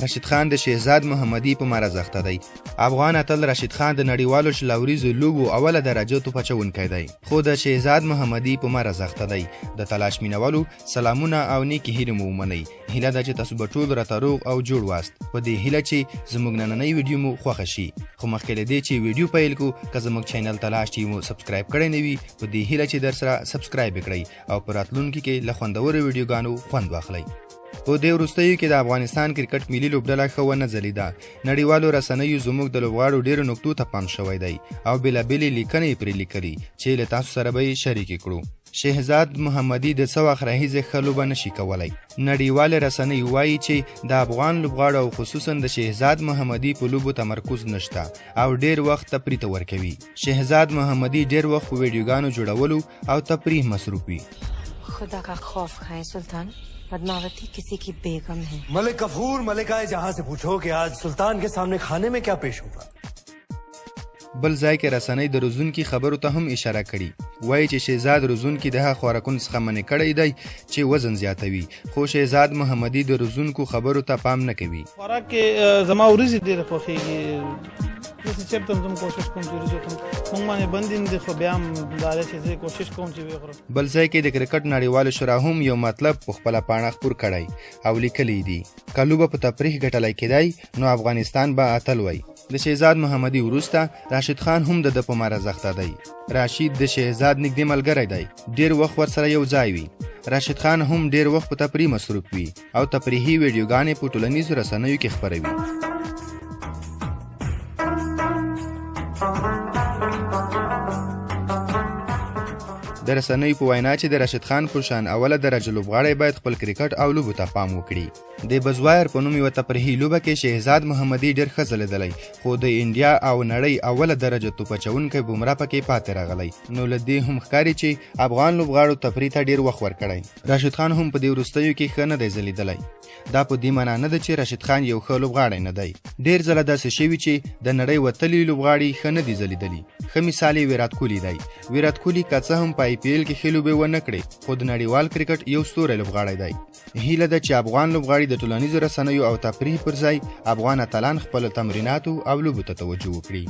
راشد خان د شهزاد محمدي په مرز اخته دی. افغان اتل راشد خان د نړیوالو شلوریزو لوبو اوله درجه توپ اچونکی دی، خو د شهزاد محمدي په مرز اخته دی. د تلاش مینوالو سلامونه او نیکې هیلې مو ومنئ. هیله ده چې تاسو به ټول راته روغ او جوړ واست. په دې هیله چې زموږ نننۍ ویډیو مو خوښه شي. خو مخکې له دې چې ویډیو پیل کړو، که زموږ چینل ته لاړ شئ مو سبسکرایب کړی نه وي، په دې هیله چې درسره سبسکرایب یې کړئ او په راتلونکي کې له خوندورو ویډیوګانو خوند واخلئ. په دې وروستیو کې د افغانستان کرکټ ملي لوبډله ښه ونه ځلیده. نړیوالو رسنیو زموږ د لوبغاړو ډېرو نکتو ته پام شوی دی او بېلابېلې لیکنې یې پرې لیکلي چې له تاسو سره به یې شریکې کړو. شهزاد محمدي د څه وخت راهیسې ښه لوبه نشي کولی. نړیوالې رسنۍ وایي چې د افغان لوبغاړو او خصوصا د شهزاد محمدي په لوبو تمرکز نشته او ډېر وخت تفریح ته ورکوي. شهزاد محمدي ډېر وخت په ویډیوګانو جوړولو او تفریح مصروف وي. خدا کا خوف کھائے سلطان، पद्मावती किसी की बेगम है. मलिक गफूर मलिका जहां से पूछो कि आज सुल्तान के सामने खाने में क्या पेश होगा. بل ځای کې رسنۍ د روزونکي خبرو ته هم اشاره کړي. وایي چې شهزاد روزونکي د هغه خوراکونو څخه منع کړی دی چې وزن زیاتوي، خو شهزاد محمدي د روزونکو خبرو ته پام نه کوي. خوراک کې زما ورځې ډېره خوښېږي، زه چېرته هم کوشش کوم چې ورځې خورم. موږ باندې بند دي خو بیا هم دا دی چې زه کوشش کوم چې ویې خورم. بل ځای کې د کرکټ نړیوالو شورا هم یو مطلب په خپله پاڼه خپور کړی او لیکلی دي که لوبه په تفریح ګټلی کېدی نو افغانستان به اتل وی. د شهزاد محمدي وروسته راشد خان هم د په مرز اخته دی. راشد د شهزاد نږدې ملګری دی، ډېر وخت ورسره یو ځای وي. راشد خان هم ډېر وخت په تفریح مصروف وي او تفریحي ویډیوګانې په ټولنیزو رسنیو کې خپروي. د رسنیو په وینا چې د راشد خان پر شان اوله درجه لوبغاړی باید خپل کرکټ او لوبو ته پام وکړي. د بزوایر په نوم یوه تفریحي لوبه کې شهزاد محمدي ډېر ښه ځلېدلی، خو د انډیا او نړۍ اوله درجه توپ اچونکی بومره پکې پاتې راغلی. نو له دې هم ښکاري چې افغان لوبغاړو تفریح ته ډېر وخت ورکړی. راشد خان هم په دې وروستیو کې ښه نه دی ځلېدلی. دا په دې معنا نه ده چې راشد خان یو ښه لوبغاړی نه دی. ډېر ځله داسې شوي چې د نړۍ وتلي لوبغاړي ښه نه دي ځلېدلي. ښه مثال یې ویرات کوهلي دی. ویرات کوهلي که څه هم په IPL کې ښې لوبې ونه کړې، خو د نړیوال کرکټ یو ستوری لوبغاړی دی. هیله ده چې افغان لوبغاړي د ټولنیزو رسنیو او تفریح پر ځای افغان اتلان خپلو تمریناتو او لوبو ته توجه وکړي.